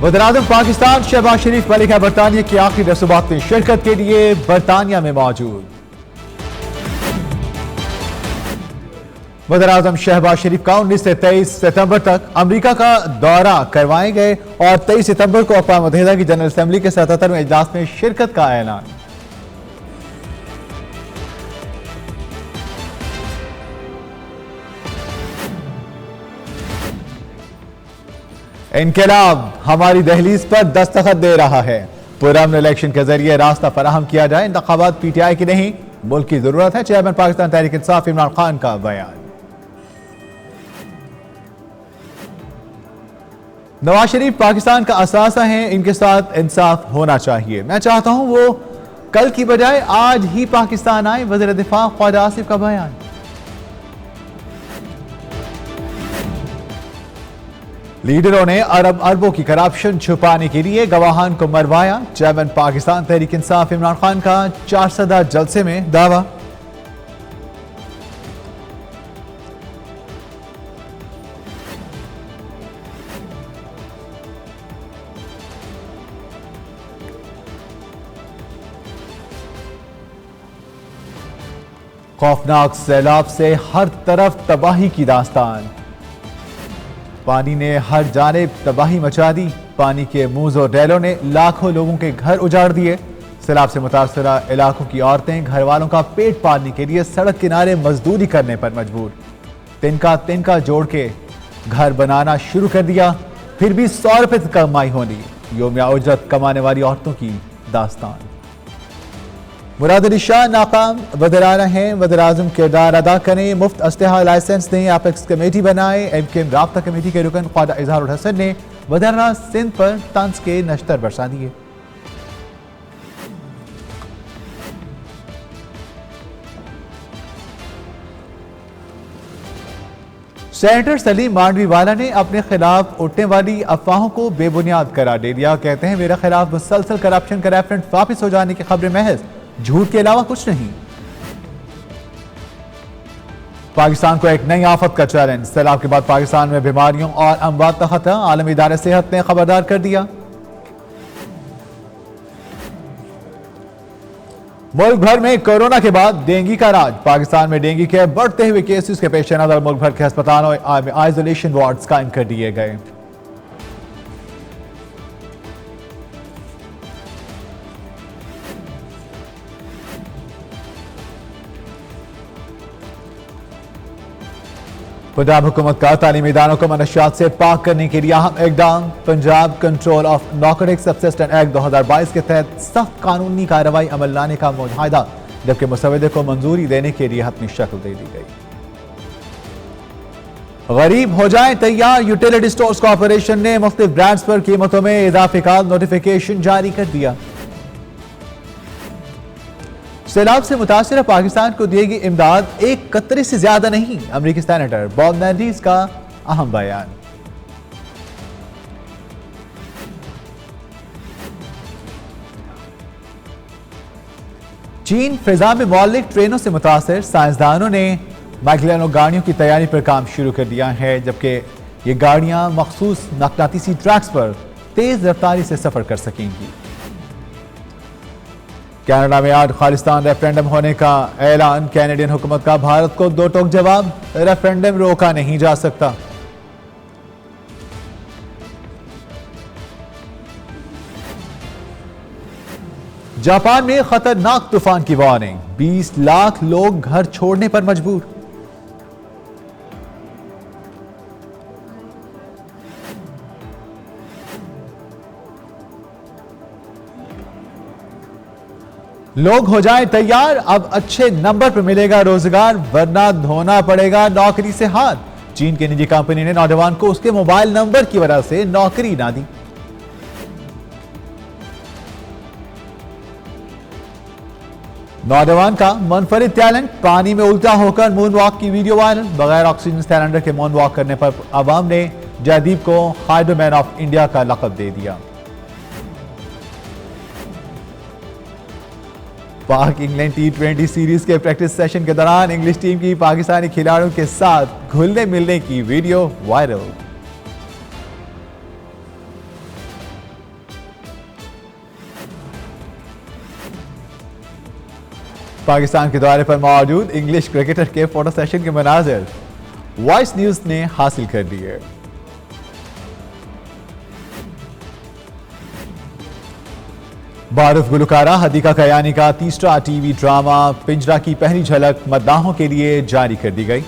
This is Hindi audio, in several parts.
वज़ीर-ए-आज़म पाकिस्तान शहबाज शरीफ मलिका बरतानिया की आखिरी रसूमात में शिरकत के लिए बरतानिया में मौजूद। वज़ीर-ए-आज़म शहबाज शरीफ का 19 से 23 सितंबर तक अमेरिका का दौरा करवाए गए और 23 सितंबर को अक़वाम मुत्तहिदा की जनरल असेंबली के 77वें इजलास में शिरकत का ऐलान। इनकलाब हमारी दहलीज पर दस्तखत दे रहा है। पुरअमन इलेक्शन के जरिए रास्ता फराहम किया जाए, इंतखाबात पीटीआई की नहीं मुल्क की जरूरत है। चेयरमैन पाकिस्तान तहरीक इंसाफ इमरान खान का बयान। नवाज शरीफ पाकिस्तान का असासा है, इनके साथ इंसाफ होना चाहिए। मैं चाहता हूं वो कल की बजाय आज ही पाकिस्तान आए। वज़ीर दिफा ख्वाजा आसिफ का बयान। लीडरों ने अरबों की करप्शन छुपाने के लिए गवाहान को मरवाया। चेयरमैन पाकिस्तान तहरीक इंसाफ इमरान खान का 4 सदा जलसे में दावा। खौफनाक सैलाब से हर तरफ तबाही की दास्तान। पानी ने हर जानिब तबाही मचा दी। पानी के मूज और डैलों ने लाखों लोगों के घर उजाड़ दिए। सैलाब से मुतासरा इलाकों की औरतें घर वालों का पेट पालने के लिए सड़क किनारे मजदूरी करने पर मजबूर। तिनका जोड़ के घर बनाना शुरू कर दिया, फिर भी 100 रुपए कमाई होनी। योमिया उजरत कमाने वाली औरतों की दास्तान। मुराद अली शाह नाकाम वज़ीर-ए-आला हैं, वज़ीर-ए-आज़म किरदार अदा करें। मुफ्त अस्लहा लाइसेंस दें, एपेक्स कमेटी बनाए। एमकेएम राब्ता कमेटी के रुकन ख्वाजा इजहारुल हसन ने वज़ीर-ए-आला सिंध पर तंज के नश्तर बरसा दिए। सेनेटर सलीम मांडवीवाला ने अपने खिलाफ उठने वाली अफवाहों को बेबुनियाद करार दे दिया। कहते हैं मेरे खिलाफ मुसलसल करप्शन का रेफरेंस वापस हो जाने की खबरें महज झूठ के अलावा कुछ नहीं। पाकिस्तान को एक नई आफत का चैलेंज। सैलाब के बाद पाकिस्तान में बीमारियों और अमवात का खतरा। आलमी इदारे सेहत ने खबरदार कर दिया। मुल्क भर में कोरोना के बाद डेंगू का राज। पाकिस्तान में डेंगू के बढ़ते हुए केसेस के पेश नजर मुल्क भर के अस्पतालों में आइसोलेशन वार्ड्स कायम कर दिए गए। पंजाब हुकूमत का तालीमी इदारों को मनशियात से पाक करने के लिए अहम इकदाम। Punjab control of narcotics subsistence act 2022 के तहत सख्त कानूनी कार्रवाई अमल लाने का मुआहदा, जबकि मुसवदे को मंजूरी देने के लिए हतमी शक्ल दे दी गई। गरीब हो जाए तैयार। यूटिलिटी स्टोर्स कॉर्पोरेशन ने मुख्तलिफ ब्रांड्स पर कीमतों में इजाफे का नोटिफिकेशन जारी कर दिया। सैलाब से मुतासिर पाकिस्तान को दी गई इमदाद 1 कतरे से ज्यादा नहीं। अमेरिकी सेनेटर बॉब मेंडिस का अहम बयान। चीन फिजा में मौलिक ट्रेनों से मुतासिर। साइंसदानों ने माइक्रोनो गाड़ियों की तैयारी पर काम शुरू कर दिया है, जबकि ये गाड़ियां मखसूस मकनातीसी ट्रैक्स पर तेज रफ्तारी से सफर कर सकेंगी। कनाडा में आज खालिस्तान रेफरेंडम होने का ऐलान। कैनेडियन हुकूमत का भारत को दो टोक जवाब। रेफरेंडम रोका नहीं जा सकता। जापान में खतरनाक तूफान की वार्निंग। 20 लाख लोग घर छोड़ने पर मजबूर। लोग हो जाएं तैयार, अब अच्छे नंबर पर मिलेगा रोजगार, वरना धोना पड़ेगा नौकरी से हाथ। चीन की निजी कंपनी ने नौजवान को उसके मोबाइल नंबर की वजह से नौकरी ना दी। नौजवान का मुनफरिद टैलेंट। पानी में उल्टा होकर मून वॉक की वीडियो वायरल। बगैर ऑक्सीजन सिलेंडर के मून वॉक करने पर अवाम ने जयदीप को हाइड्रोमैन ऑफ इंडिया का लक़ब दे दिया। पाक इंग्लैंड T20 सीरीज के प्रैक्टिस सेशन के दौरान इंग्लिश टीम की पाकिस्तानी खिलाड़ियों के साथ घुलने मिलने की वीडियो वायरल। पाकिस्तान के दौरे पर मौजूद इंग्लिश क्रिकेटर के फोटो सेशन के मनाजिर वॉइस न्यूज ने हासिल कर लिए। बारूफ गुलकारा हदीका कयानी का तीसरा टीवी ड्रामा पिंजरा की पहली झलक मद्दाहों के लिए जारी कर दी गई।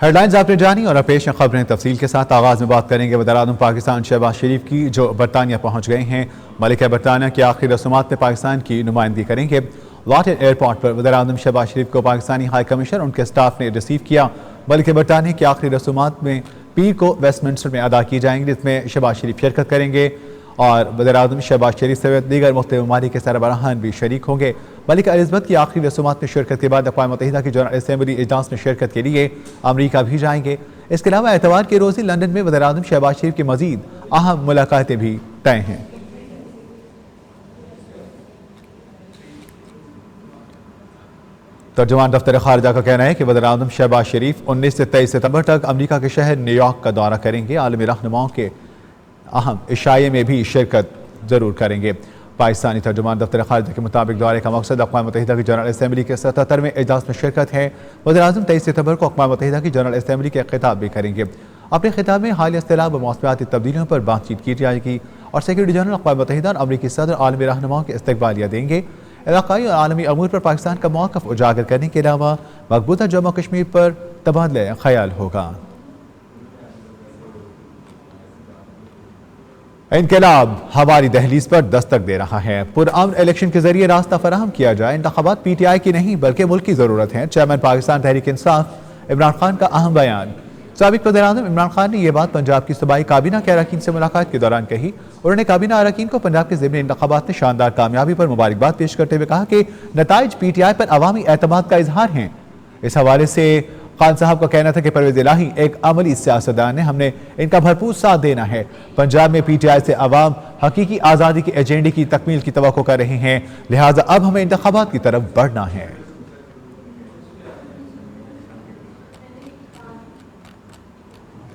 हेडलाइंस आपने जानी और पेश हैं खबरें तफसील के साथ। आगाज में बात करेंगे वज़ीर-ए-आज़म पाकिस्तान शहबाज शरीफ की, जो बरतानिया पहुंच गए हैं। मलिका बरतानिया की आखिरी रसूमात में पाकिस्तान की नुमाइंदगी करेंगे। लॉर्ड एयरपोर्ट पर वज़ीर-ए-आज़म शहबाज शरीफ को पाकिस्तानी हाई कमिश्नर उनके स्टाफ ने रिसीव किया। मलिका बरतानिया की आखिरी रसूमात में पीर को वेस्टमिंस्टर में अदा की जाएंगी, जिसमें शहबाज शरीफ शिरकत करेंगे और वज़ीर-ए-आज़म शहबाज शरीफ समेत दीगर मुख्तलिफ ममालिक के सरबराहान भी शरीक होंगे। मलिका एलिज़ाबेथ की आखिरी रसूमात में शिरकत के बाद अक़वाम मुत्तहिदा की जनरल असम्बली इजलास में शिरकत के लिए अमरीका भी जाएंगे। इसके अलावा एतवार के रोज़ लंदन में वज़ीर-ए-आज़म शहबाज शरीफ की मजीद अहम मुलाकातें भी तय हैं। तर्जुमान दफ्तर खारजा का कहना है कि वज़ीर-ए-आज़म शहबाज शरीफ 19 से 23 सितंबर तक अमरीका के शहर न्यूयॉर्क का दौरा करेंगे। आलमी रहनुमाओं के अहम इशाये में भी शिरकत जरूर करेंगे। पाकिस्तानी तर्जुमान दफ्तर खारजा के मुताबिक दौरे का मकसद अक़वाम मुत्तहिदा की जनरल असम्बली के 77वें इजलास में शिरकत है। वज़ीर-ए-आज़म 23 सितंबर को अक़वाम मुत्तहिदा की जनरल असम्बली के खिताब भी करेंगे। अपने खिताब में हालिया इख्तिलाफ व मौसमियाती तब्दीलियों पर बातचीत की जाएगी और सेक्रेटरी जनरल अक़वाम मुत्तहिदा और अमरीकी सदर आलमी रहनुमाओं के इस्तकबालिया देंगे। इलाक़ाई और आलमी अमूर पर पाकिस्तान का मौक़िफ़ उजागर करने के अलावा मकबूजा जम्मू कश्मीर पर तबादला ख्याल होगा। इनकलाब हमारी दहलीज पर दस्तक दे रहा है। पुरअमन इलेक्शन के जरिए रास्ता फराहम किया जाए। इंतखाबात PTI की नहीं बल्कि मुल्क की जरूरत है। चेयरमैन पाकिस्तान तहरीक इंसाफ इमरान खान का अहम बयान। साबिक वज़ीर-ए-आज़म इमरान खान ने यह बात पंजाब की सूबाई काबीना के अरकान से मुलाकात के दौरान कही। उन्होंने काबीना अरकान को पंजाब के ज़िमनी इंतखाबात में शानदार कामयाबी पर मुबारकबाद पेश करते हुए कहा कि नताइज PTI पर अवामी एतमाद का इजहार है। इस हवाले से खान साहब का कहना था कि परवेज़ इलाही एक अमली सियासतदान है, हमने इनका भरपूर साथ देना है। पंजाब में PTI से अवाम हकीकी आज़ादी के एजेंडे की तकमील की तवक्को कर रहे हैं, लिहाजा अब हमें इंतखाबात की तरफ बढ़ना है।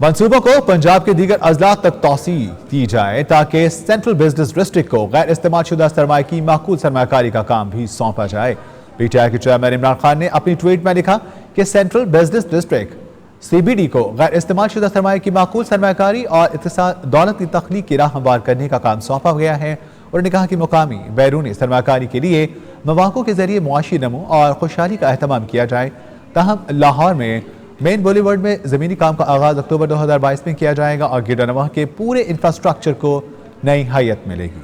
मंसूबों को पंजाब के दीगर अजला तक तौसी दी जाए ताकि सेंट्रल बिजनेस डिस्ट्रिक्ट को गैर इस्तेमाल शुदा सरमाए की माकूल सरमाकारी का काम भी सौंपा जाए। PTI के चेयरमैन इमरान खान ने अपनी ट्वीट में लिखा कि सेंट्रल बिजनेस डिस्ट्रिक्ट CBD को गैर इस्तेमाल शुदा सरमाए की माकूल सरमाकारी और दौलत की तख्लीक की राह हमवार करने का काम सौंपा गया है। उन्होंने कहा कि मुकामी बैरूनी सरमाकारी के लिए मौक़ों के जरिए मुआशी नमू और खुशहाली का एहतमाम किया जाए। ताहम लाहौर में मेन बॉलीवुड में ज़मीनी काम का आगाज़ अक्टूबर 2022 में किया जाएगा और गिरनवाह के पूरे इंफ्रास्ट्रक्चर को नई हैयत मिलेगी।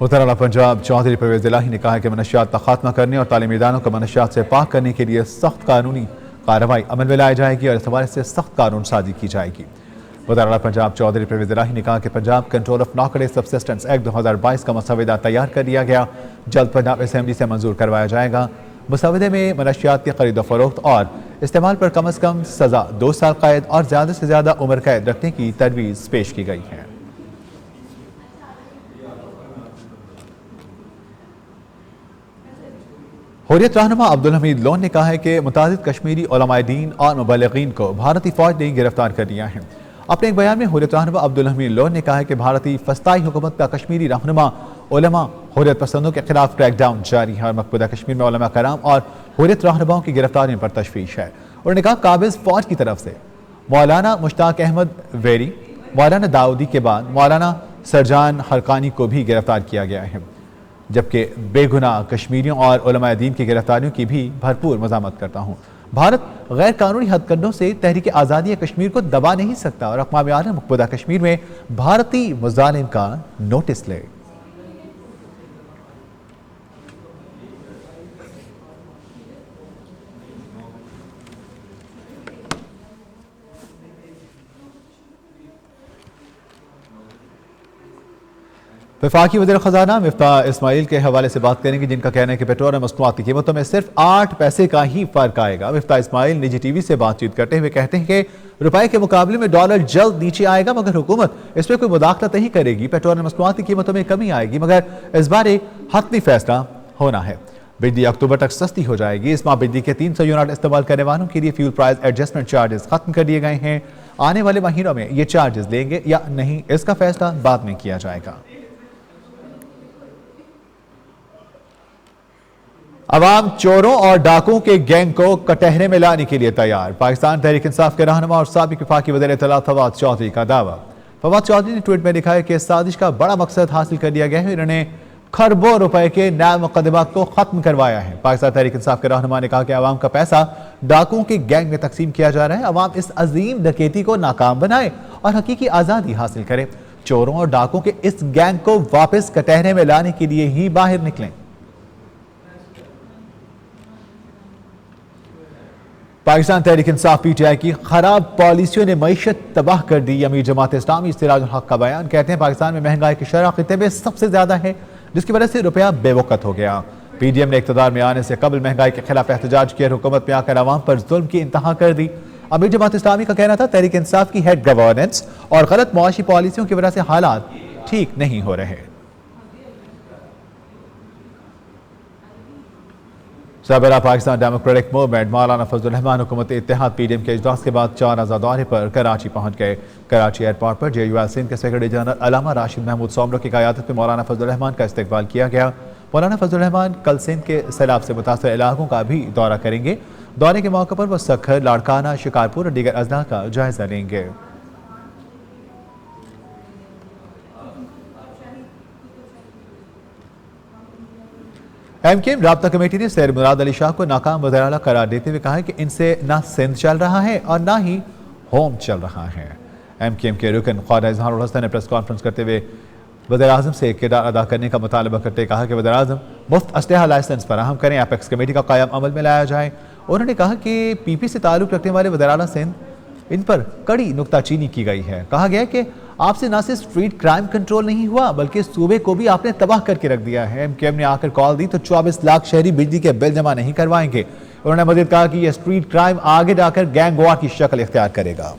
वज़ीर-ए-आला पंजाब चौधरी परवेज़ इलाही ने कहा है कि मनशियात का खात्मा करने और तालीमी इदारों को मनशियात से पाक करने के लिए सख्त कानूनी कार्रवाई अमल में लाई जाएगी और इस हवाले से सख्त कानून साजी की जाएगी। वज़ीर-ए-आला पंजाब चौधरी परवेज़ इलाही ने कहा कि Punjab control of knocked subsistence act 2022 का मसवदा तैयार कर लिया गया, जल्द पंजाब असम्बली से मंजूर करवाया जाएगा। मसवदे में मनशियात की खरीद फरोख्त और इस्तेमाल पर कम अज़ कम सज़ा 2 साल कैद और ज़्यादा से ज़्यादा उम्र कैद रखने की तजवीज़ पेश की गई है। हुर्रियत रहनुमा अब्दुल हमीद लोन ने कहा है कि मुतादिद कश्मीरी उलमाए दीन और मुबल्लिगीन को भारतीय फौज ने गिरफ्तार कर लिया है। अपने एक बयान में हुर्रियत रहनुमा अब्दुल हमीद लोन ने कहा है कि भारतीय फस्ताई हुकूमत का कश्मीरी रहनुमा उलमा हुर्रियत पसंदों के खिलाफ क्रैकडाउन जारी है और मकबूजा कश्मीर में उलमा कराम और हुर्रियत रहनुमाओं की गिरफ्तारियों पर तशवीश है। उन्होंने कहा काबिज फौज की तरफ से मौलाना मुश्ताक अहमद वेरी, मौलाना दाऊदी के बाद मौलाना सरजान हरकानी को भी गिरफ्तार किया गया है, जबकि बेगुनाह कश्मीरियों और उलमाए दीन की गिरफ्तारियों की भी भरपूर मज़ामत करता हूँ। भारत गैर कानूनी हथकंडों से तहरीक आज़ादी कश्मीर को दबा नहीं सकता और अक़वाम आलम मकबूजा कश्मीर में भारतीय मुजालिम का नोटिस ले। वफाकी वज़ीर ख़जाना मिफ्ताह इस्माइल के हवाले से बात करेंगे, जिनका कहना है कि पेट्रोल और मसनूआत की कीमतों में सिर्फ 8 पैसे का ही फर्क आएगा। मिफ्ताह इस्माइल निजी टीवी से बातचीत करते हुए कहते हैं कि रुपए के मुकाबले में डॉलर जल्द नीचे आएगा, मगर हुकूमत इस पर कोई मुदाखलत नहीं करेगी। पेट्रोल और मसनूआत की कीमतों में कमी आएगी, मगर इस बार एक हतमी फैसला होना है। बिजली अक्टूबर तक सस्ती हो जाएगी। इस माह बिजली के 300 यूनिट इस्तेमाल करने वालों के लिए फ्यूल प्राइस एडजस्टमेंट चार्जेस खत्म कर दिए गए हैं। आने वाले महीनों में ये चार्जेस लेंगे या नहीं, इसका फैसला बाद में किया जाएगा। अवाम चोरों और डाकुओं के गैंग को कटहरे में लाने के लिए तैयार। पाकिस्तान तहरीक इंसाफ के रहनुमा और साबिक वफाकी वज़ीर इत्तलात फवाद चौधरी का दावा। फवाद चौधरी ने ट्वीट में लिखा है कि इस साजिश का बड़ा मकसद हासिल कर लिया गया है। इन्होंने खरबों रुपए के नए मुकदमात को खत्म करवाया है। पाकिस्तान तहरीक इंसाफ के रहनुमा ने कहा कि अवाम का पैसा डाकुओं के गैंग में तकसीम किया जा रहा है। अवाम इस अजीम डकैती को नाकाम बनाए और हकीकी आज़ादी हासिल करे। चोरों और डाकुओं के इस गैंग को वापस कटहरे में लाने के लिए ही बाहर निकलें। पाकिस्तान तहरीक इंसाफ पीटीआई की खराब पॉलिसियों ने मईशत तबाह कर दी। अमीर जमात इस्लामी सिराजुल हक का बयान। कहते हैं पाकिस्तान में महंगाई की शरह खित्ते में सबसे ज्यादा है, जिसकी वजह से रुपया बेवकत हो गया। पीडीएम ने इक़्तिदार में आने से कबल महंगाई के खिलाफ एहतजाज किया, हुकूमत में आकर अवाम पर जुल्म की इंतहा कर दी। अमीर जमात इस्लामी का कहना था तहरीक इंसाफ की हेड गवर्नेंस और गलत मुआशी पॉलिसियों की वजह से हालात ठीक नहीं हो रहे। सबरा पाकिस्तान डेमोक्रेटिक मूवमेंट मौलाना फजलुर रहमान हुकूमत इत्तेहाद पीडीएम के इजलास के बाद 4 रोज़ा दौरे पर कराची पहुंच गए। कराची एयरपोर्ट पर JUIL सिंध के सेक्रेटरी जनरल अलामा राशिद महमूद सोमरो की क़यादत में मौलाना फजलुर रहमान का इस्तकबाल किया गया। मौलाना फजलुर रहमान कल सिंध के सैलाब से मुतासर इलाकों का भी दौरा करेंगे। दौरे के मौके पर वह सखर, लाड़काना, शिकारपुर और दीगर अजला का जायजा लेंगे। MKM राब्ता कमेटी ने सैयद मुराद अली शाह को नाकाम वज़ीर आला करार देते हुए कहा है कि इनसे ना सिंध चल रहा है और ना ही होम चल रहा है। MKM के रुकन ख्वाजा इजहारुल हसन ने प्रेस कॉन्फ्रेंस करते हुए वज़ीर आज़म से किरदार अदा करने का मुतालबा करते कहा कि वज़ीर आज़म मुफ्त असलहा लाइसेंस फराहम करें, एपेक्स कमेटी का क़याम अमल में लाया जाए। उन्होंने कहा कि PP से ताल्लुक़ रखने वाले वज़ीर आला सिंध इन पर कड़ी नुक्ताचीनी की गई है। कहा गया कि आपसे न सिर्फ स्ट्रीट क्राइम कंट्रोल नहीं हुआ बल्कि सूबे को भी आपने तबाह करके रख दिया है। MKM ने आकर कॉल दी तो 24 लाख शहरी बिजली के बिल जमा नहीं करवाएंगे। उन्होंने मजीद कहा कि यह स्ट्रीट क्राइम आगे जाकर गैंग वॉर की शक्ल इख्तियार करेगा।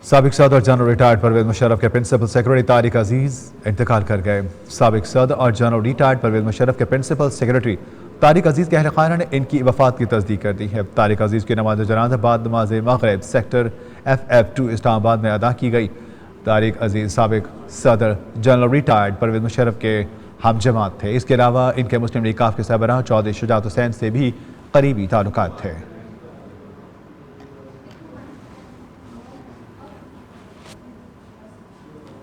साबिक सदर जनरल रिटायर्ड परवेज मुशर्रफ के प्रिंसिपल सेक्रेटरी तारिक अजीज इंतकाल कर गए। साबिक सदर और जनरल रिटायर्ड परवेज मुशर्रफ के प्रिंसिपल सेक्रेटरी तारिक अजीज के अहल खाना ने इनकी वफात की तस्दीक कर दी है। तारिक अजीज की नमाज जनाजा बाद नमाज मगरिब सेक्टर FF2 इस्लामाबाद में अदा की गई। तारिक अजीज साबिक सदर जनरल रिटायर्ड परवेज मुशर्रफ के हम जमात थे। इसके अलावा इनके मुस्लिम लीग काफ के सरबराह चौधरी शुजात हुसैन से भी करीबी ताल्लुकात थे।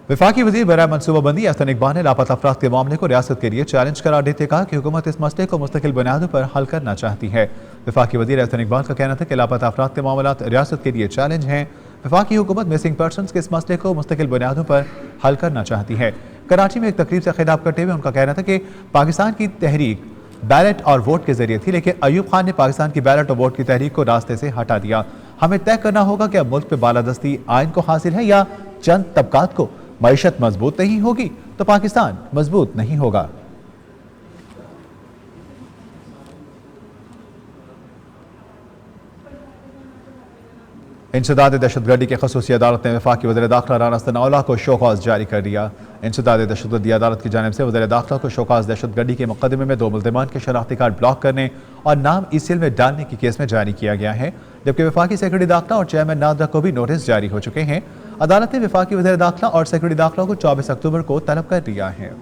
वफाकी वज़ीर बराए मनसूबाबंदी अहसन इकबाल ने लापता अफराद के मामले को रियासत के लिए चैलेंज करार देते कहा कि हुकूमत इस मसले को मुस्तकिल बुनियादों पर हल करना चाहती है। वफाकी वज़ीर अहसन इकबाल का कहना था कि लापता अफराद के मामलात रियासत के लिए चैलेंज हैं। वफाकी हुकूमत मिसिंग पर्सनस के इस मसले को मुस्तकिल बुनियादों पर हल करना चाहती है। कराची में एक तकरीब से खिताब करते हुए उनका कहना था कि पाकिस्तान की तहरीक बैलेट और वोट के जरिए थी, लेकिन अयूब खान ने पाकिस्तान की बैलेट और वोट की तहरीक को रास्ते से हटा दिया। हमें तय करना होगा कि अब मुल्क पर बालादस्ती आइन को हासिल है या चंद तबकात को। मईशत मजबूत नहीं होगी तो पाकिस्तान मजबूत नहीं होगा। इंसदाद दहशतगर्दी की खसूसी अदालत ने वफाकी वज़ीर दाखिला राना सनाउल्लाह को शोकॉज जारी कर दिया। इंसदाद दहशतगर्दी अदालत की जानिब से वज़ीर दाखिला को शोकॉज दहशतगर्दी के मुकदमे में 2 मुल्ज़िमान के शनाख्ती कार्ड ब्लॉक करने और नाम ECL में डालने की केस में जारी किया गया है, जबकि वफाकी सेक्रेटरी दाखिला और चेयरमैन नादरा को भी नोटिस जारी हो चुके हैं। अदालत ने वफाकी वज़ीर दाखिला और सेक्रेटरी दाखिला को 24 अक्टूबर को तलब कर दिया है।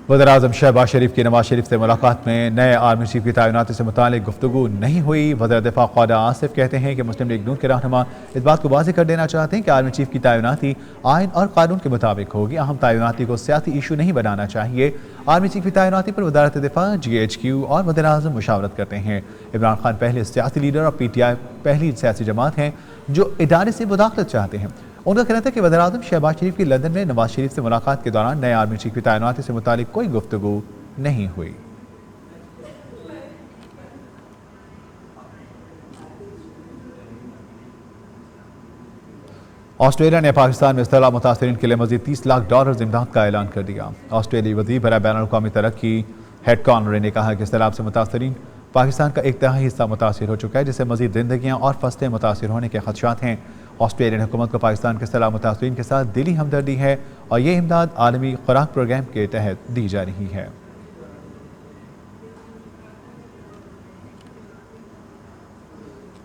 वज़ीर-ए-आज़म शहबाज शरीफ की नवाज शरीफ से मुलाकात में नए आर्मी चीफ की तैनाती से मुतालिक गुफ्तगू नहीं हुई। वज़ीर दिफा ख्वाजा आसिफ कहते हैं कि मुस्लिम लीग नून के रहनुमा इस बात को वाज़ेह कर देना चाहते हैं कि आर्मी चीफ की तैनाती आइन और कानून के मुताबिक होगी। अहम तैनाती को सियासी इशू नहीं बनाना चाहिए। आर्मी चीफ की तैनाती पर वज़ारत दिफा, GHQ और वज़ीर-ए-आज़म मुशावरत करते हैं। इमरान खान पहले सियासी लीडर और PTI पहली सियासी जमात हैं जो इदारे से मुदाखलत चाहते हैं। उनका कहना था कि वज़ीर-ए-आज़म शहबाज शरीफ की लंदन में नवाज शरीफ से मुलाकात के दौरान नए आर्मी चीफ की तैनाती से मुतालिक कोई गुफ्तगू नहीं हुई। ऑस्ट्रेलिया ने पाकिस्तान में सैलाब मुतासरीन के लिए मजीद $30 लाख इमदाद का ऐलान कर दिया। ऑस्ट्रेलियाई वज़ीर बराए बैनुल-अक़वामी तरक्की हेड कॉनरे ने कहा कि सैलाब से मुतासरीन पाकिस्तान का एक तिहाई हिस्सा मुतासर हो चुका है, जिससे मजीद जिंदगियाँ और फसलें मुतासर होने के खदशात हैं। ऑस्ट्रेलियन हुकूमत को पाकिस्तान के सैलाब मुतासरीन के साथ दिली हमदर्दी है और ये इमदाद आलमी खुराक प्रोग्राम के तहत दी जा रही है।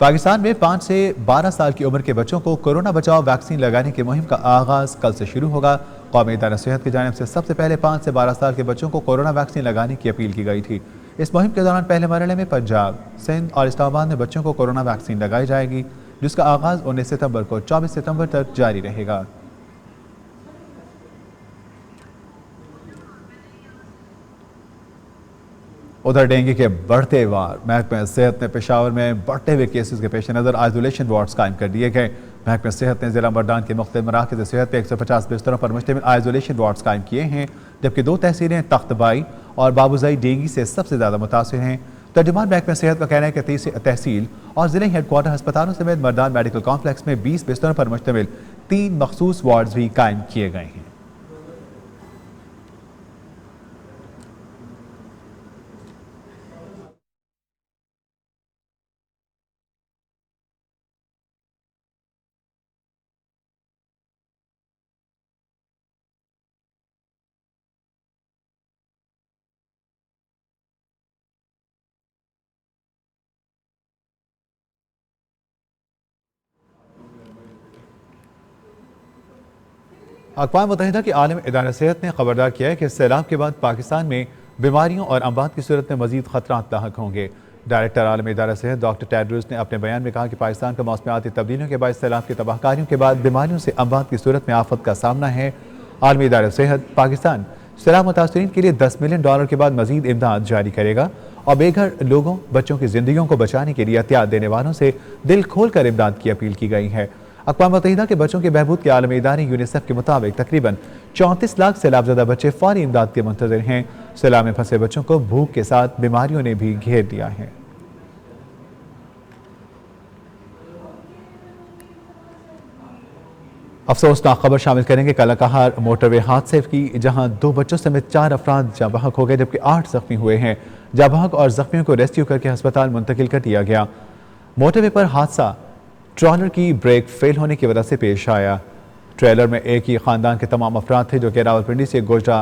पाकिस्तान में 5 से 12 साल की उम्र के बच्चों को कोरोना बचाव वैक्सीन लगाने की मुहिम का आगाज कल से शुरू होगा। कौमी इदारा सेहत की जानिब से सबसे पहले 5 से 12 साल के बच्चों को कोरोना वैक्सीन लगाने की अपील की गई थी। इस मुहिम के दौरान पहले मरहले में पंजाब, सिंध और इस्लामाबाद में बच्चों को कोरोना वैक्सीन लगाई जाएगी, जिसका आगाज 19 सितंबर को 24 सितंबर तक जारी रहेगा। उधर डेंगू के बढ़ते वार, महकमा सेहत ने पेशावर में बढ़ते हुए केसेस के पेश नज़र आइसोलेशन वार्ड्स कायम कर दिए गए। महकमा सेहत ने जिला मर्दान के मुख्तलिफ मराकज़ सेहत पे 150 बिस्तरों पर मुश्तमिल आइसोलेशन वार्ड्स कायम किए हैं, जबकि 2 तहसीलें तख्तबाई और बाबूजाई डेंगू से सबसे ज़्यादा मुतासिर हैं। तर्जुमान महकमा सेहत का कहना है कि तहसील और जिले हेडक्वार्टर अस्पतालों समेत मर्दान मेडिकल कॉम्प्लेक्स में 20 बिस्तरों पर मुश्तमिल 3 मखसूस वार्ड्स भी कायम किए गए हैं। अक़वाम मुत्तहिदा की आलमी इदारा सेहत ने खबरदार किया है कि सैलाब के बाद पाकिस्तान में बीमारियों और अमवात की सूरत में मजीद खतरात लाहक होंगे। डायरेक्टर आलमी इदारा सेहत डॉक्टर टेड्रोस ने अपने बयान में कहा कि पाकिस्तान का मौसमियाती तब्दीलियों के बाद सैलाब की तबाहकारियों के बाद बीमारियों से अमवात की सूरत में आफत का सामना है। आलमी इदारा सेहत पाकिस्तान सैलाब मुतासरीन के लिए $10 मिलियन के बाद मजीद इमदाद जारी करेगा और बेघर लोगों, बच्चों की जिंदगियों को बचाने के लिए एहतियात देने वालों से दिल खोल कर इमदाद की अपील की गई है। अक़वाम मुत्तहिदा के बच्चों के बहबूद के आलमी इदारे यूनिसेफ के मुताबिक तकरीबन 34 लाख सैलाबज़दा बच्चे फौरी इमदाद के मुंतज़िर हैं। सैलाब में फंसे बच्चों को भूख के साथ बीमारियों ने भी घेर लिया है। अफसोसनाक खबर शामिल करेंगे कलाकहार मोटरवे हादसे की, जहां 2 बच्चों समेत 4 अफराद जाँ बहक हो गए, जबकि 8 जख्मी हुए हैं। जाँ बहक और जख्मियों को रेस्क्यू करके अस्पताल मुंतकिल कर दिया गया। मोटरवे पर हादसा ट्रॉलर की ब्रेक फेल होने की वजह से पेश आया। ट्रेलर में एक ही खानदान के तमाम अफराद थे जो कि रावलपिंडी से गोजरा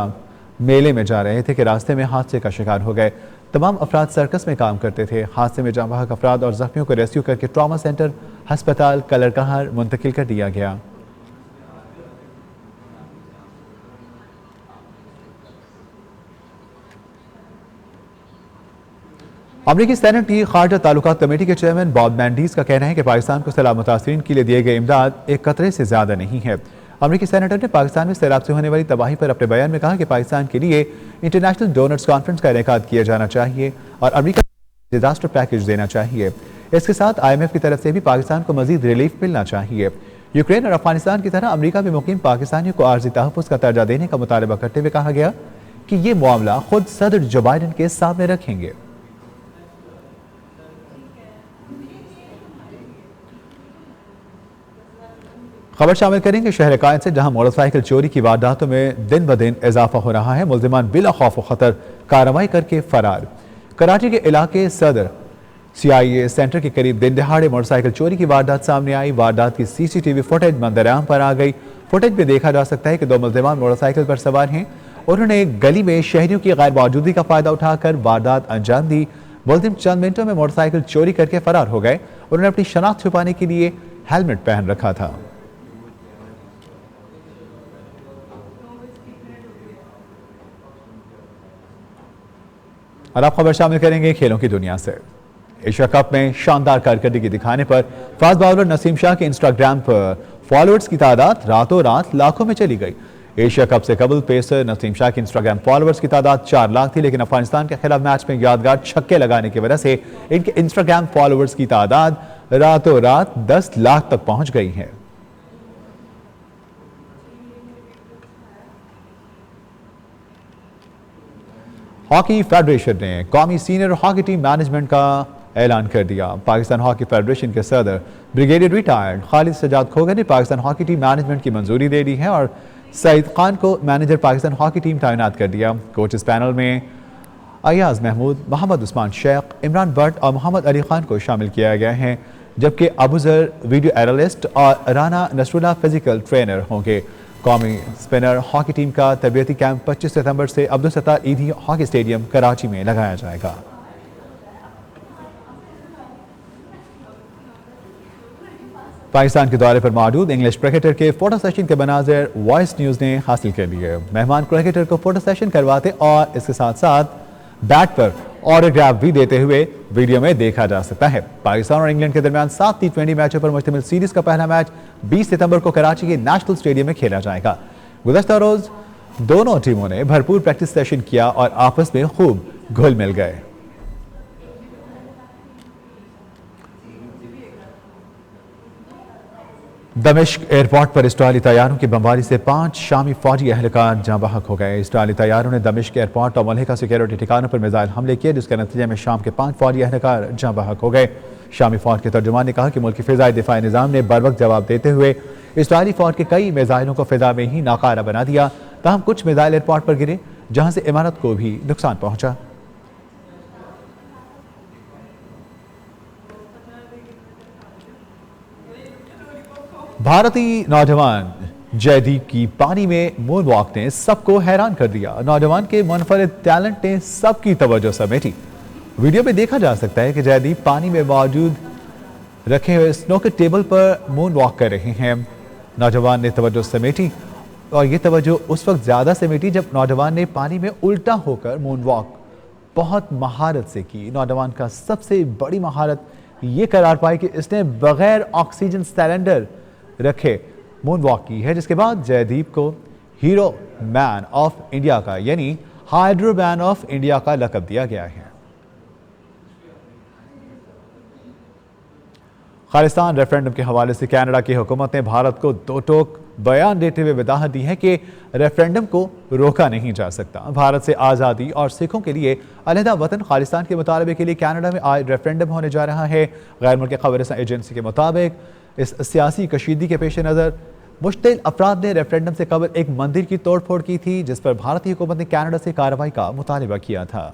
मेले में जा रहे थे कि रास्ते में हादसे का शिकार हो गए। तमाम अफराद सर्कस में काम करते थे। हादसे में जाँ बहक अफराद और जख्मियों को रेस्क्यू करके ट्रॉमा सेंटर अस्पताल कलरकहार मुंतकिल कर दिया गया। अमरीकी सेनेट की खारजा ताल्लुकात कमेटी के चेयरमैन बॉब मैंडीज का कहना है कि पाकिस्तान को सैलाब मुतासरीन के लिए दिए गए इमदाद एक कतरे से ज्यादा नहीं है। अमरीकी सेनेटर ने पाकिस्तान में सैलाब से होने वाली तबाही पर अपने बयान में कहा कि पाकिस्तान के लिए इंटरनेशनल डोनर्स कॉन्फ्रेंस का इनेकाद किया जाना चाहिए और अमरीका को डिजास्टर पैकेज देना चाहिए। इसके साथ IMF की तरफ से भी पाकिस्तान को मजीद रिलीफ मिलना चाहिए। यूक्रेन और अफगानिस्तान की तरह अमरीका में मुकीम पाकिस्तानियों को आर्जी तहफ़्फ़ुज़ का दर्जा देने का मुतालबा करते हुए कहा गया कि ये मामला खुद सदर जो बाइडन के सामने रखेंगे। खबर शामिल करेंगे शहर कायद से, जहां मोटरसाइकिल चोरी की वारदातों में दिन ब दिन इजाफा हो रहा है। मुल्जिमान बिला खौफ व खतर कार्रवाई करके फरार। कराची के इलाके सदर CIA सेंटर के करीब दिन दहाड़े मोटरसाइकिल चोरी की वारदात सामने आई। वारदात की CCTV फुटेज मंजर-ए-आम पर आ गई। फुटेज में देखा जा सकता है कि 2 मुल्जिमान मोटरसाइकिल पर सवार हैं। उन्होंने गली में शहरियों की गैर मौजूदगी का फायदा उठाकर वारदात अंजाम दी। मुल्जिम चंद मिनटों में मोटरसाइकिल चोरी करके फरार हो गए। उन्होंने अपनी शनाख्त छुपाने के लिए हेलमेट पहन रखा था। और आप खबर शामिल करेंगे खेलों की दुनिया से। एशिया कप में शानदार कारकर्दगी दिखाने पर फास्ट बॉलर नसीम शाह के इंस्टाग्राम पर फॉलोअर्स की तादाद रातों रात लाखों में चली गई। एशिया कप से कबल पेसर नसीम शाह के इंस्टाग्राम फॉलोअर्स की तादाद 4 लाख थी, लेकिन अफगानिस्तान के खिलाफ मैच में यादगार छक्के लगाने की वजह से इनके इंस्टाग्राम फॉलोअर्स की तादाद रातों रात 10 लाख तक पहुंच गई है। हॉकी फेडरेशन ने कौमी सीनियर हॉकी टीम मैनेजमेंट का ऐलान कर दिया। पाकिस्तान हॉकी फेडरेशन के सदर ब्रिगेडियर रिटायर्ड खालिद सजाद खोगर ने पाकिस्तान हॉकी टीम मैनेजमेंट की मंजूरी दे दी है और सईद खान को मैनेजर पाकिस्तान हॉकी टीम तैनात कर दिया। कोचेस पैनल में अयाज महमूद, मोहम्मद उस्मान शेख, इमरान भट्ट और मोहम्मद अली खान को शामिल किया गया है, जबकि अबूजर वीडियो एनालिस्ट और राना नसरुल्लाह फिजिकल ट्रेनर होंगे। कौमी स्पिनर हॉकी टीम का तबीयती कैंप 25 सितंबर से अब्दुल सत्तार ईदी हॉकी स्टेडियम कराची में लगाया जाएगा। पाकिस्तान के दौरे पर मौजूद इंग्लिश क्रिकेटर के फोटो सेशन के मनाज़िर वॉइस न्यूज़ ने हासिल कर लिए। मेहमान क्रिकेटर को फोटो सेशन करवाते और इसके साथ साथ बैट पर ऑटोग्राफ भी देते हुए वीडियो में देखा जा सकता है। पाकिस्तान और इंग्लैंड के दरमियान 7 टी20 मैचों पर मुश्तमिल सीरीज का पहला मैच 20 सितंबर को कराची के नेशनल स्टेडियम में खेला जाएगा। गुज़श्ता रोज दोनों टीमों ने भरपूर प्रैक्टिस सेशन किया और आपस में खूब घुल मिल गए। दमिश्क एयरपोर्ट पर इसराइली तैयारों की बमबारी से 5 शामी फौजी अहलकार जहां बहक हो गए। इसराइली तैयारों ने दमिश्क एयरपोर्ट और मलहिका सिक्योरिटी ठिकानों पर मिसाइल हमले किए, जिसके नतीजे में शाम के 5 फौजी अहलकार जहां बहक हो गए। शामी फौज के तर्जुमान ने कहा कि मुल्क की फिजाई दिफाई निज़ाम ने बरवक्त जवाब देते हुए इसराइली फौज के कई मिसाइलों को फिजा में ही नाकारा बना दिया। तहम कुछ मिसाइल एयरपोर्ट पर गिरे, जहां से इमारत को भी नुकसान पहुंचा। भारतीय नौजवान जयदीप की पानी में मून वॉक ने सबको हैरान कर दिया। नौजवान के मुनफरिद टैलेंट ने सबकी तवज्जो समेटी। वीडियो में देखा जा सकता है कि जयदीप पानी में मौजूद रखे हुए स्नूकर टेबल पर मून वॉक कर रहे हैं। नौजवान ने तवज्जो समेटी और ये तवज्जो उस वक्त ज़्यादा समेटी जब नौजवान ने पानी में उल्टा होकर मून वॉक बहुत महारत से की। नौजवान का सबसे बड़ी महारत ये करार पाई कि इसने बगैर ऑक्सीजन सिलेंडर रखे मून वॉक की है, जिसके बाद जयदीप को हीरो मैन ऑफ इंडिया का यानी हाइड्रो मैन ऑफ इंडिया का लक़ब दिया गया है। खालिस्तान रेफरेंडम के हवाले से कनाडा की हुकूमत ने भारत को दो टोक बयान देते हुए वजाहत दी है कि रेफरेंडम को रोका नहीं जा सकता। भारत से आज़ादी और सिखों के लिए अलहदा वतन खालिस्तान के मुतालबे के लिए कनाडा में आज रेफरेंडम होने जा रहा है। गैर मुल्की खबरसां एजेंसी के मुताबिक इस सियासी कशीदगी के पेश नज़र मुश्तिल अफराद ने रेफरेंडम से कबल एक मंदिर की तोड़ फोड़ की थी, जिस पर भारतीय हुकूमत ने कनाडा से कार्रवाई का मुतालबा किया था।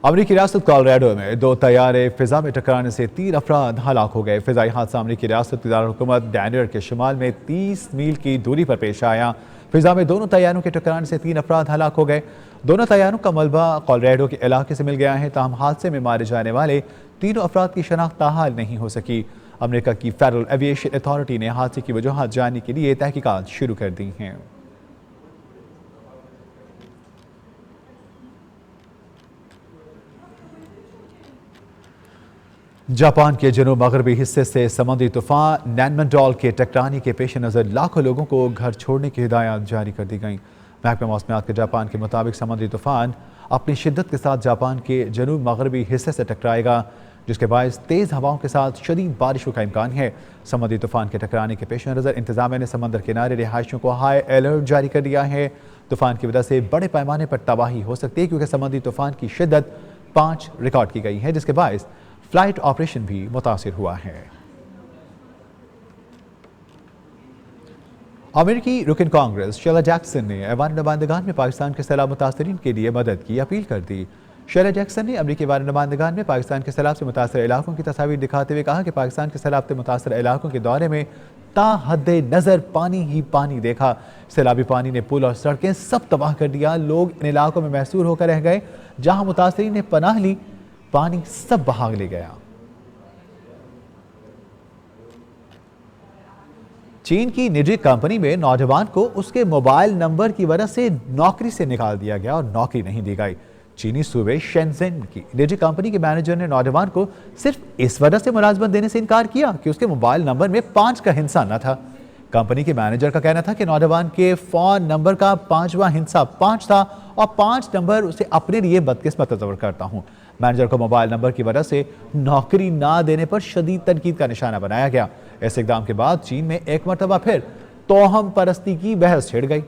अमरीकी रियासत कोलोराडो में 2 तैयारे फिजा में टकराने से 3 अफराद हलाक हो गए। फिजाई हादसा अमरीकी रियासत की दारुल-हुकूमत डेनवर के शुमाल में 30 मील की दूरी पर पेश आया। फिजा में दोनों तैयारों के टकराने से 3 अफराद हलाक हो गए। दोनों तैयारों का मलबा कोलोराडो के इलाके से मिल गया है। ताहम हादसे में मारे जाने वाले तीनों अफराद की शनाख्त ताहाल नहीं हो सकी। अमेरिका की फेडरल एविएशन अथॉरिटी ने हादसे की वजूहात जानने के लिए तहकीकात शुरू कर दी हैं। जापान के जनूब मगरबी हिस्से से समुद्री तूफान नैनमनडॉल के टकराने के पेश नज़र लाखों लोगों को घर छोड़ने की हिदायत जारी कर दी गई। महकमा मौसमियात के जापान के मुताबिक समुद्री तूफान अपनी शिद्दत के साथ जापान के जनूब मगरबी हिस्से से टकराएगा, जिसके बायस तेज़ हवाओं के साथ शदीद बारिशों का इम्कान है। समुद्री तूफान के टकराने के पेश नज़र इंतजामिया ने समंदर किनारे रिहायशियों को हाई अलर्ट जारी कर दिया है। तूफान की वजह से बड़े पैमाने पर तबाही हो सकती है, क्योंकि समुद्री तूफान की शिद्दत 5 रिकॉर्ड की गई है, जिसके बायस फ्लाइट ऑपरेशन भी मुतासिर हुआ है। अमेरिकी रुकन कांग्रेस शीला जैक्सन ने ऐवान नुमाइंदगान में पाकिस्तान के सैलाब मुतासरीन के लिए मदद की अपील कर दी। शीला जैक्सन ने अमेरिकी ऐवान नुमाइंदगान में पाकिस्तान के सैलाब से मुतासर इलाकों की तस्वीर दिखाते हुए कहा कि पाकिस्तान के सैलाब से मुतासर इलाकों के दौरे में ताहद्दे नज़र पानी ही पानी देखा। सैलाबी पानी ने पुल और सड़कें सब तबाह कर दिया। लोग इन इलाकों में महसूर होकर रह गए। जहां मुतासरीन ने पनाह ली, पानी सब बहा ले गया। चीन की निजी कंपनी में नौजवान को उसके मोबाइल नंबर की वजह से नौकरी से निकाल दिया गया और नौकरी नहीं दी गई। चीनी सूबे शेंजेन की निजी कंपनी के मैनेजर ने नौजवान को सिर्फ इस वजह से मुलाजमत देने से इनकार किया कि उसके मोबाइल नंबर में 5 का हिस्सा न था। कंपनी के मैनेजर का कहना था कि नौजवान के फोन नंबर का 5वां हिस्सा 5 था और 5 नंबर उसे अपने लिए बदकिस्मत तस्वर करता हूं। मैनेजर को मोबाइल नंबर की वजह से नौकरी ना देने पर शदीद तनकीद का निशाना बनाया गया। इस इकदाम के बाद चीन में एक मरतबा फिर तोहम परस्ती की बहस छिड़ गई।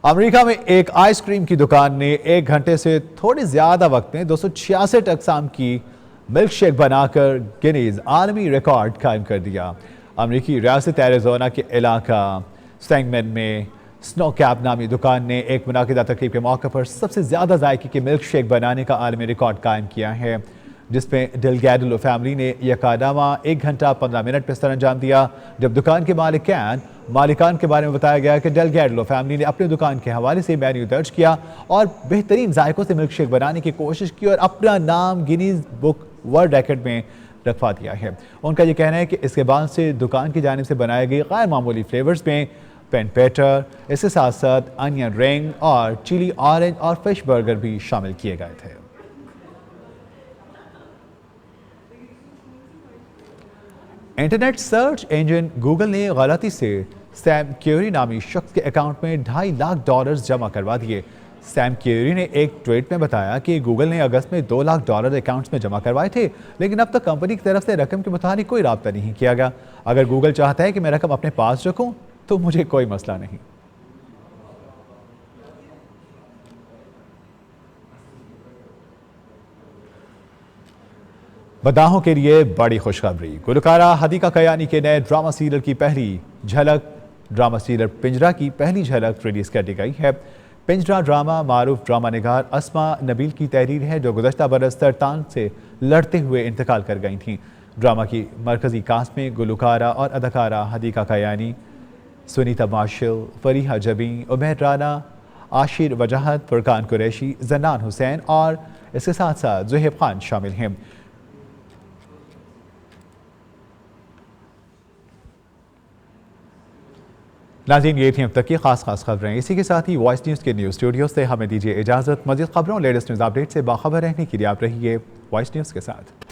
अमेरिका में एक आइसक्रीम की दुकान ने 1 घंटे से थोड़ी ज्यादा वक्त में 266 अक़साम की मिल्क शेक बनाकर गिनीज आलमी रिकॉर्ड कायम कर दिया। अमेरिकी रियासत एरिज़ोना के इलाका स्टैंगमैन में स्नो कैप नामी दुकान ने एक मुनाकिदा तकरीब के मौके पर सबसे ज्यादा जायके की मिल्क शेक बनाने का आलमी रिकॉर्ड कायम किया है, जिसमें डेलगैडलो फैमिली ने यकानामा 1 घंटा 15 मिनट में सर अंजाम दिया। जब दुकान के मालिकान के बारे में बताया गया कि डेलगैडलो फैमिली ने अपनी दुकान के हवाले से मेन्यू दर्ज किया और बेहतरीन जायकों से मिल्क शेक बनाने की कोशिश की और अपना नाम गिनीज बुक वर्ल्ड रिकॉर्ड में रखवा दिया है। उनका यह कहना है कि इसके बाद से दुकान की जानिब से बनाए गए गैर मामूली फ्लेवर्स में पेन पेटर, इसके साथ साथ अनियन रिंग और चिली ऑरेंज और फिश बर्गर भी शामिल किए गए थे। इंटरनेट सर्च इंजन गूगल ने गलती से सैम क्यूरी नामी शख्स के अकाउंट में $2.5 लाख जमा करवा दिए। सैम क्यूरी ने एक ट्वीट में बताया कि गूगल ने अगस्त में $2 लाख अकाउंट्स में जमा करवाए थे, लेकिन अब तक कंपनी की तरफ से रकम के मुताबिक कोई राब्ता नहीं किया गया। अगर गूगल चाहता है कि मैं रकम अपने पास रखूं तो मुझे कोई मसला नहीं। बदाहों के लिए बड़ी खुशखबरी। गुलकारा हदीका कयानी के नए ड्रामा सीरियल की पहली झलक, ड्रामा सीरियल पिंजरा की पहली झलक रिलीज कर दी गई है। पिंजरा ड्रामा मारूफ ड्रामा निगार अस्मा नबील की तहरीर है, जो गुज़श्ता बरस सरतान से लड़ते हुए इंतकाल कर गई थीं। ड्रामा की मरकजी कास्ट में गुलकारा और अदाकारा हदीका कयानी, सुनीता मार्शल, फरीहा जबी, उमैर राना, आशिर वजाहत, फुरकान कुरैशी, जन्नान हुसैन और इसके साथ साथ ज़ुहैब खान शामिल हैं। नाज़रीन, ये थी अब तक की खास खबरें। इसी के साथ ही वॉइस न्यूज़ के न्यूज़ स्टूडियो से हमें दीजिए इजाज़त। मज़ीद खबरों, लेटेस्ट न्यूज़ अपडेट से बाखबर रहने के लिए आप रहिए वॉइस न्यूज़ के साथ।